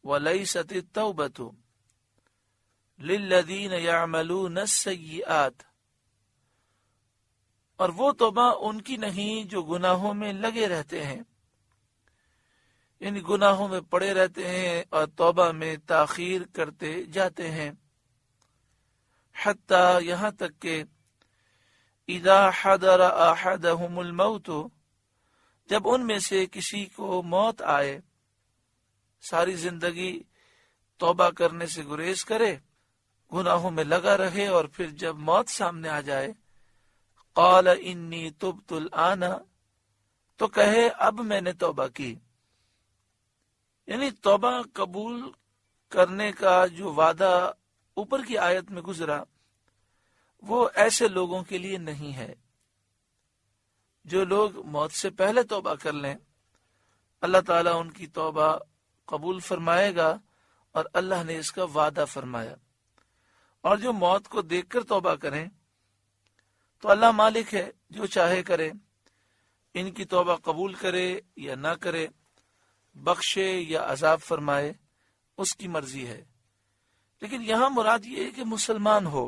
وَلَيْسَتِ التَّوْبَةُ لِلَّذِينَ يَعْمَلُونَ السَّيِّئَاتِ، اور وہ توبہ ان کی نہیں جو گناہوں میں لگے رہتے ہیں، یعنی گناہوں میں پڑے رہتے ہیں اور توبہ میں تاخیر کرتے جاتے ہیں، حتیٰ یہاں تک کہ اذا حضر احدهم الموت، جب ان میں سے کسی کو موت آئے، ساری زندگی توبہ کرنے سے گریز کرے، گناہوں میں لگا رہے، اور پھر جب موت سامنے آ جائے، قال انی تبت الآن، تو کہے اب میں نے توبہ کی۔ یعنی توبہ قبول کرنے کا جو وعدہ اوپر کی آیت میں گزرا وہ ایسے لوگوں کے لیے نہیں ہے۔ جو لوگ موت سے پہلے توبہ کر لیں، اللہ تعالیٰ ان کی توبہ قبول فرمائے گا، اور اللہ نے اس کا وعدہ فرمایا۔ اور جو موت کو دیکھ کر توبہ کریں تو اللہ مالک ہے، جو چاہے کرے، ان کی توبہ قبول کرے یا نہ کرے، بخشے یا عذاب فرمائے، اس کی مرضی ہے۔ لیکن یہاں مراد یہ ہے کہ مسلمان ہو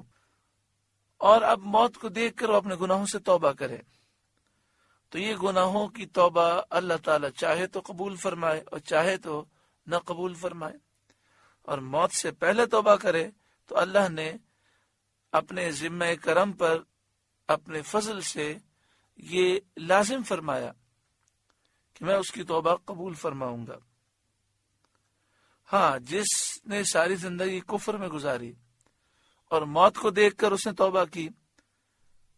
اور اب موت کو دیکھ کر وہ اپنے گناہوں سے توبہ کرے، تو یہ گناہوں کی توبہ اللہ تعالیٰ چاہے تو قبول فرمائے اور چاہے تو نہ قبول فرمائے۔ اور موت سے پہلے توبہ کرے تو اللہ نے اپنے ذمہ کرم پر اپنے فضل سے یہ لازم فرمایا کہ میں اس کی توبہ قبول فرماؤں گا۔ ہاں، جس نے ساری زندگی کفر میں گزاری اور موت کو دیکھ کر اس نے توبہ کی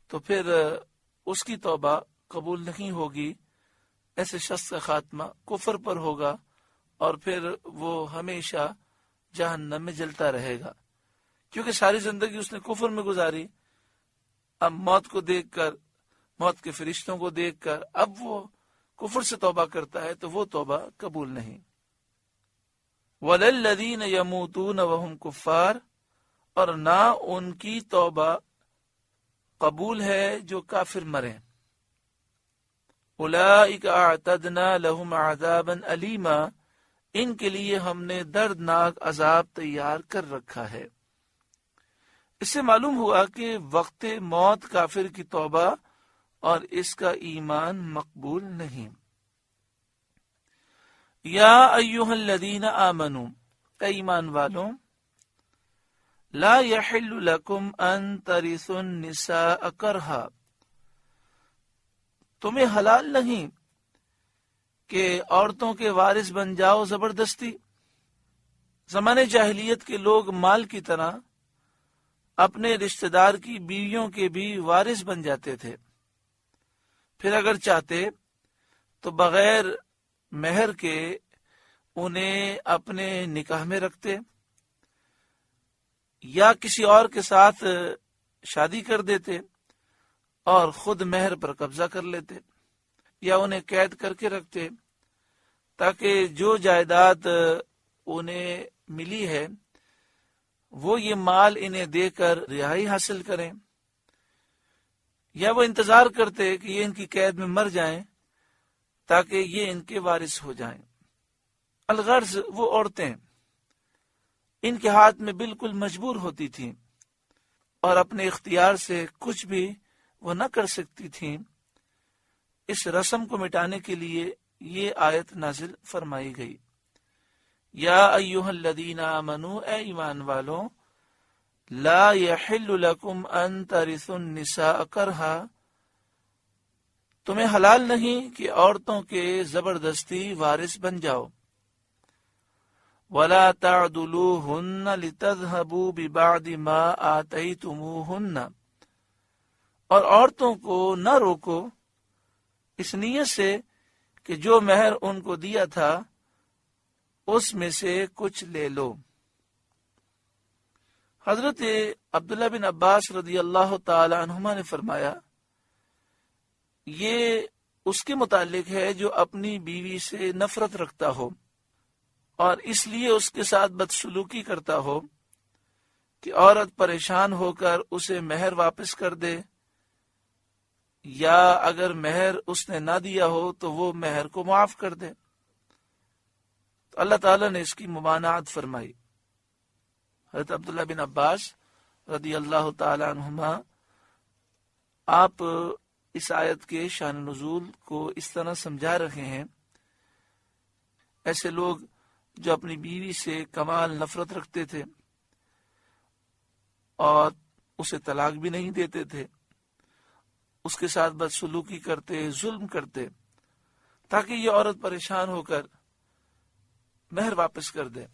تو پھر اس کی توبہ قبول نہیں ہوگی۔ ایسے شخص کا خاتمہ کفر پر ہوگا اور پھر وہ ہمیشہ جہنم میں جلتا رہے گا، کیونکہ ساری زندگی اس نے کفر میں گزاری۔ اب موت کو دیکھ کر، موت کے فرشتوں کو دیکھ کر اب وہ کفر سے توبہ کرتا ہے تو وہ توبہ قبول نہیں۔ وَلَلَّذِينَ يَمُوتُونَ وَهُمْ كُفَّارٌ، اور نہ ان کی توبہ قبول ہے جو کافر مریں۔ أُولَئِكَ أَعْتَدْنَا لَهُمْ عَذَابًا أَلِيمًا، ان کے لیے ہم نے دردناک عذاب تیار کر رکھا ہے۔ اس سے معلوم ہوا کہ وقت موت کافر کی توبہ اور اس کا ایمان مقبول نہیں۔ یا ایھا الذین آمنوا، اے ایمان والوں، لا یحل لکم ان ترثوا النساء کرہا، تمہیں حلال نہیں کہ عورتوں کے وارث بن جاؤ زبردستی۔ زمانے جاہلیت کے لوگ مال کی طرح اپنے رشتہ دار کی بیویوں کے بھی وارث بن جاتے تھے، پھر اگر چاہتے تو بغیر مہر کے انہیں اپنے نکاح میں رکھتے یا کسی اور کے ساتھ شادی کر دیتے اور خود مہر پر قبضہ کر لیتے، یا انہیں قید کر کے رکھتے تاکہ جو جائیداد انہیں ملی ہے وہ یہ مال انہیں دے کر رہائی حاصل کریں، یا وہ انتظار کرتے کہ یہ ان کی قید میں مر جائیں تاکہ یہ ان کے وارث ہو جائیں۔ الغرض وہ عورتیں ان کے ہاتھ میں بالکل مجبور ہوتی تھیں اور اپنے اختیار سے کچھ بھی وہ نہ کر سکتی تھیں۔ اس رسم کو مٹانے کے لیے یہ آیت نازل فرمائی گئی۔ یا ایھا الذین آمنوا، اے ایمان والوں، لا یحل لکم ان ترثوا النساء کرہا، تمہیں حلال نہیں کہ عورتوں کے زبردستی وارث بن جاؤ۔ ولا تعضلوہن لتذہبوا ببعض ما آتیتموہن، اور عورتوں کو نہ روکو اس نیت سے کہ جو مہر ان کو دیا تھا اس میں سے کچھ لے لو۔ حضرت عبداللہ بن عباس رضی اللہ تعالی عنہما نے فرمایا، یہ اس کے متعلق ہے جو اپنی بیوی سے نفرت رکھتا ہو اور اس لیے اس کے ساتھ بدسلوکی کرتا ہو کہ عورت پریشان ہو کر اسے مہر واپس کر دے، یا اگر مہر اس نے نہ دیا ہو تو وہ مہر کو معاف کر دے۔ تو اللہ تعالیٰ نے اس کی ممانعت فرمائی۔ حضرت عبداللہ بن عباس رضی اللہ تعالی عنہما آپ اس آیت کے شان نزول کو اس طرح سمجھا رہے ہیں، ایسے لوگ جو اپنی بیوی سے کمال نفرت رکھتے تھے اور اسے طلاق بھی نہیں دیتے تھے، اس کے ساتھ بدسلوکی کرتے، ظلم کرتے، تاکہ یہ عورت پریشان ہو کر مہر واپس کر دے۔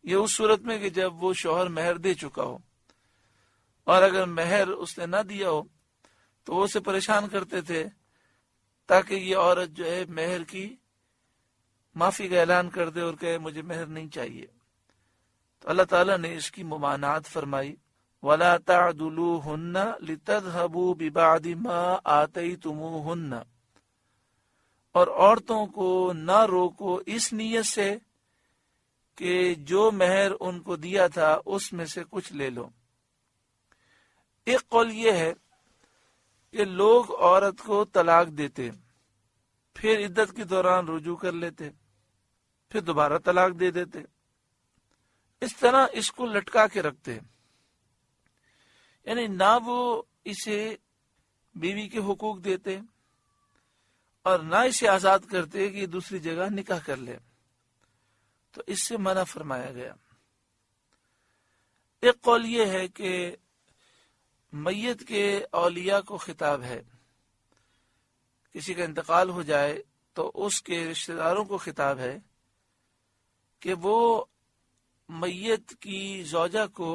یہ اس صورت میں کہ جب وہ شوہر مہر دے چکا ہو، اور اگر مہر اس نے نہ دیا ہو تو وہ اسے پریشان کرتے تھے تاکہ یہ عورت جو ہے مہر کی معافی کا اعلان کر دے اور کہے مجھے مہر نہیں چاہیے۔ تو اللہ تعالیٰ نے اس کی ممانعت فرمائی، وَلَا تَعْدُلُوهُنَّ لِتَذْهَبُوا بِبَعْدِ مَا آتَيْتُمُوهُنَّ، اور عورتوں کو نہ روکو اس نیت سے کہ جو مہر ان کو دیا تھا اس میں سے کچھ لے لو۔ ایک قول یہ ہے کہ لوگ عورت کو طلاق دیتے، پھر عدت کے دوران رجوع کر لیتے، پھر دوبارہ طلاق دے دیتے، اس طرح اس کو لٹکا کے رکھتے، یعنی نہ وہ اسے بیوی کے حقوق دیتے اور نہ اسے آزاد کرتے کہ دوسری جگہ نکاح کر لے، تو اس سے منع فرمایا گیا۔ ایک قول یہ ہے کہ میت کے اولیاء کو خطاب ہے، کسی کا انتقال ہو جائے تو اس کے رشتہ داروں کو خطاب ہے کہ وہ میت کی زوجہ کو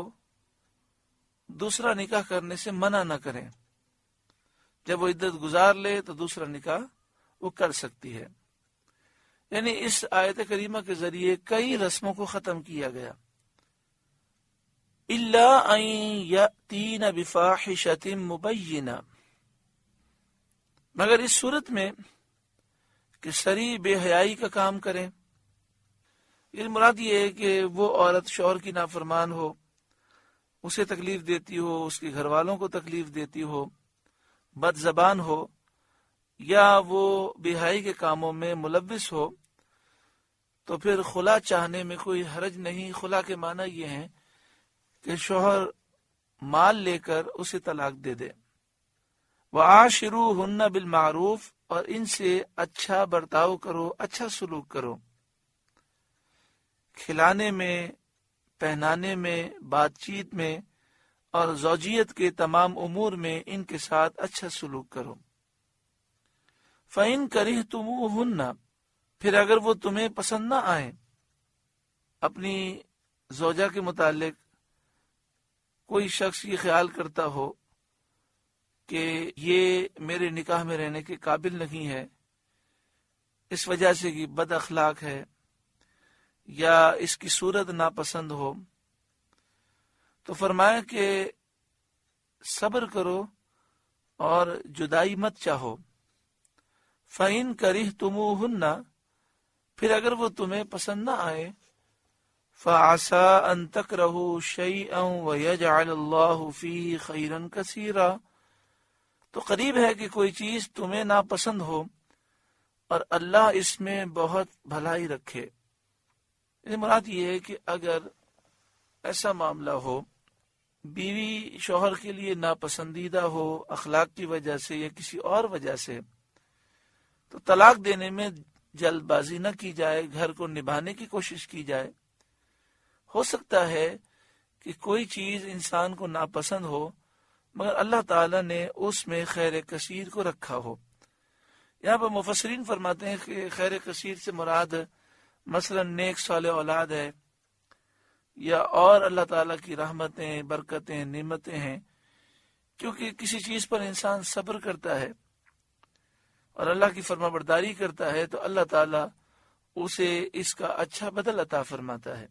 دوسرا نکاح کرنے سے منع نہ کریں، جب وہ عدت گزار لے تو دوسرا نکاح وہ کر سکتی ہے۔ یعنی اس آیت کریمہ کے ذریعے کئی رسموں کو ختم کیا گیا، الا ان یاتین بفاحشۃ مبینہ، مگر اس صورت میں کہ صریح بے حیائی کا کام کریں۔ یہ مراد یہ ہے کہ وہ عورت شوہر کی نافرمان ہو، اسے تکلیف دیتی ہو، اس کے گھر والوں کو تکلیف دیتی ہو، بد زبان ہو، یا وہ بے حیائی کے کاموں میں ملوث ہو، تو پھر خلا چاہنے میں کوئی حرج نہیں۔ خلا کے معنی یہ ہیں کہ شوہر مال لے کر اسے طلاق دے دے۔ وَعَاشِرُوهُنَّ بِالْمَعْرُوفِ، اور ان سے اچھا برتاؤ کرو، اچھا سلوک کرو، کھلانے میں، پہنانے میں، بات چیت میں اور زوجیت کے تمام امور میں ان کے ساتھ اچھا سلوک کرو۔ فَإِن كَرِهْتُمُوهُنَّ، پھر اگر وہ تمہیں پسند نہ آئیں، اپنی زوجہ کے متعلق کوئی شخص یہ خیال کرتا ہو کہ یہ میرے نکاح میں رہنے کے قابل نہیں ہے، اس وجہ سے کہ بد اخلاق ہے یا اس کی صورت ناپسند ہو، تو فرمایا کہ صبر کرو اور جدائی مت چاہو۔ فَإِن كَرِهْتُمُوهُنَّ، پھر اگر وہ تمہیں پسند نہ آئے، فَعَسَىٰ أَن تَكْرَهُوا شَيْئًا وَيَجْعَلَ اللَّهُ فِيهِ خَيْرًا كَثِيرًا، تو قریب ہے کہ کوئی چیز تمہیں ناپسند ہو اور اللہ اس میں بہت بھلائی رکھے۔ یعنی مراد یہ ہے کہ اگر ایسا معاملہ ہو، بیوی شوہر کے لیے ناپسندیدہ ہو اخلاق کی وجہ سے یا کسی اور وجہ سے، تو طلاق دینے میں جلد بازی نہ کی جائے، گھر کو نبھانے کی کوشش کی جائے۔ ہو سکتا ہے کہ کوئی چیز انسان کو ناپسند ہو مگر اللہ تعالیٰ نے اس میں خیر کثیر کو رکھا ہو۔ یہاں پر مفسرین فرماتے ہیں کہ خیر کثیر سے مراد مثلا نیک صالح اولاد ہے یا اور اللہ تعالیٰ کی رحمتیں، برکتیں، نعمتیں ہیں، کیونکہ کسی چیز پر انسان صبر کرتا ہے اور اللہ کی فرما برداری کرتا ہے تو اللہ تعالیٰ اسے اس کا اچھا بدل عطا فرماتا ہے۔